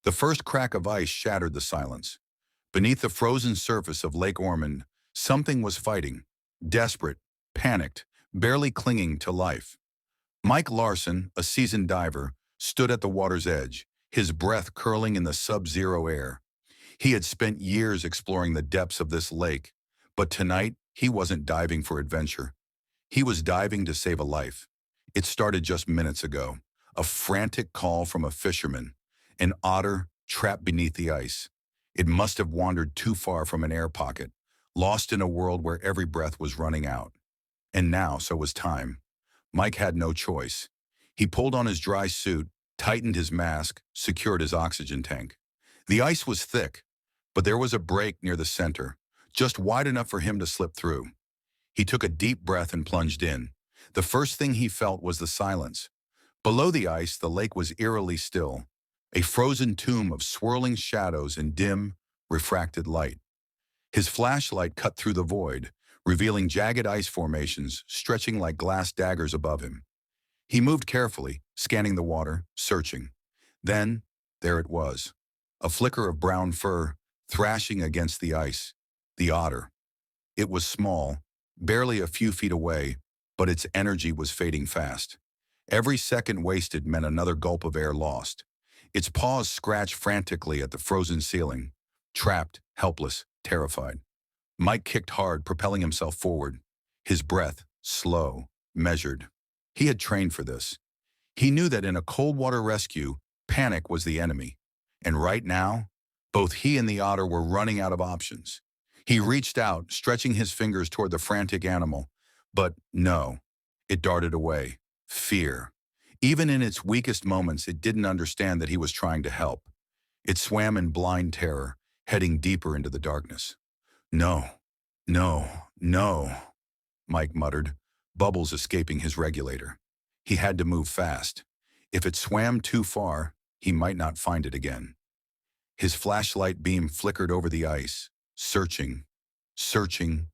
The first crack of ice shattered the silence. Beneath the frozen surface of Lake Ormond, something was fighting, desperate, panicked, barely clinging to life. Mike Larson, a seasoned diver, stood at the water's edge, his breath curling in the sub-zero air. He had spent years exploring the depths of this lake, but tonight he wasn't diving for adventure. He was diving to save a life. It started just minutes ago. A frantic call from a fisherman, an otter trapped beneath the ice. It must have wandered too far from an air pocket, lost in a world where every breath was running out. And now, so was time. Mike had no choice. He pulled on his dry suit, tightened his mask, secured his oxygen tank. The ice was thick, but there was a break near the center, just wide enough for him to slip through. He took a deep breath and plunged in. The first thing he felt was the silence. Below the ice, the lake was eerily still, a frozen tomb of swirling shadows and dim, refracted light. His flashlight cut through the void, revealing jagged ice formations stretching like glass daggers above him. He moved carefully, scanning the water, searching. Then, there it was, a flicker of brown fur thrashing against the ice. The otter. It was small, barely a few feet away, but its energy was fading fast. Every second wasted meant another gulp of air lost. Its paws scratched frantically at the frozen ceiling, trapped, helpless, terrified. Mike kicked hard, propelling himself forward, his breath slow, measured. He had trained for this. He knew that in a cold water rescue, panic was the enemy. And right now, both he and the otter were running out of options. He reached out, stretching his fingers toward the frantic animal. But no, it darted away. Fear. Even in its weakest moments, it didn't understand that he was trying to help. It swam in blind terror, heading deeper into the darkness. No, no, no, Mike muttered, bubbles escaping his regulator. He had to move fast. If it swam too far, he might not find it again. His flashlight beam flickered over the ice, searching, searching.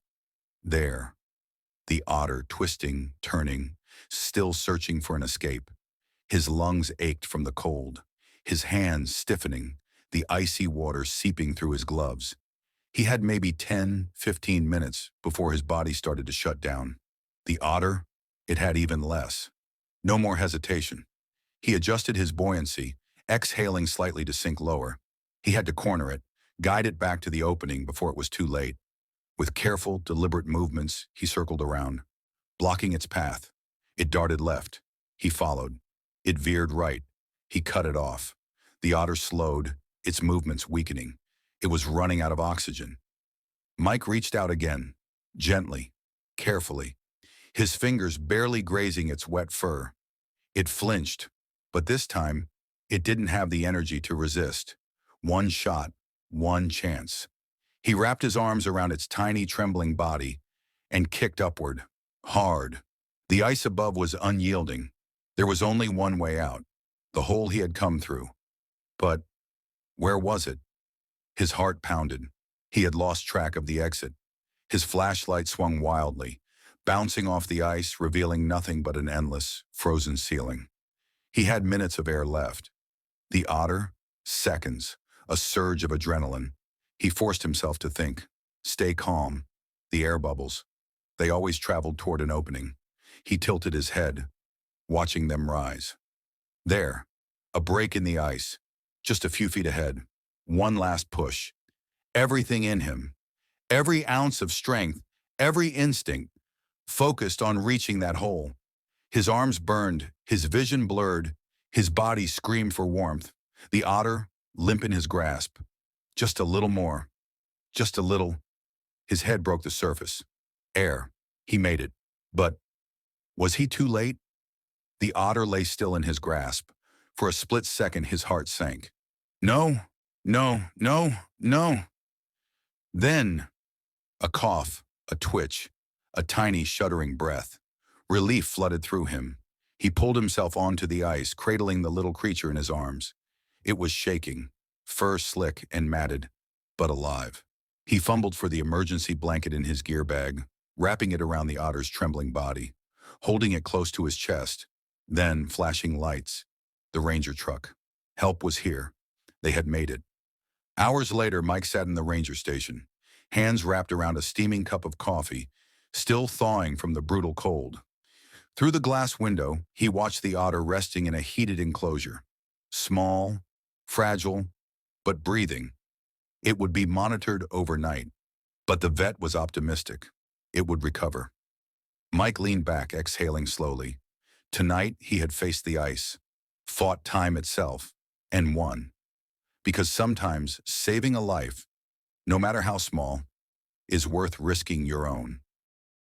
There. The otter twisting, turning, still searching for an escape. His lungs ached from the cold, his hands stiffening, the icy water seeping through his gloves. He had maybe 10, 15 minutes before his body started to shut down. The otter, it had even less. No more hesitation. He adjusted his buoyancy, exhaling slightly to sink lower. He had to corner it, guide it back to the opening before it was too late. With careful, deliberate movements, he circled around, blocking its path. It darted left. He followed. It veered right. He cut it off. The otter slowed, its movements weakening. It was running out of oxygen. Mike reached out again, gently, carefully, his fingers barely grazing its wet fur. It flinched, but this time, it didn't have the energy to resist. One shot, one chance. He wrapped his arms around its tiny, trembling body and kicked upward, hard. The ice above was unyielding. There was only one way out, the hole he had come through. But where was it? His heart pounded. He had lost track of the exit. His flashlight swung wildly, bouncing off the ice, revealing nothing but an endless, frozen ceiling. He had minutes of air left. The otter? Seconds. A surge of adrenaline. He forced himself to think. Stay calm. The air bubbles. They always traveled toward an opening. He tilted his head, watching them rise. There. A break in the ice. Just a few feet ahead. One last push. Everything in him, every ounce of strength, every instinct, focused on reaching that hole. His arms burned, his vision blurred, his body screamed for warmth. The otter, limp in his grasp. Just a little more. Just a little. His head broke the surface. Air. He made it. But was he too late? The otter lay still in his grasp. For a split second, his heart sank. No, no, no, no. Then, a cough, a twitch, a tiny shuddering breath. Relief flooded through him. He pulled himself onto the ice, cradling the little creature in his arms. It was shaking, fur slick and matted, but alive. He fumbled for the emergency blanket in his gear bag, wrapping it around the otter's trembling body, holding it close to his chest. Then, flashing lights. The ranger truck. Help was here. They had made it. Hours later, Mike sat in the ranger station, hands wrapped around a steaming cup of coffee, still thawing from the brutal cold. Through the glass window, he watched the otter resting in a heated enclosure. Small, fragile, but breathing. It would be monitored overnight. But the vet was optimistic. It would recover. Mike leaned back, exhaling slowly. Tonight, he had faced the ice, fought time itself, and won. Because sometimes saving a life, no matter how small, is worth risking your own.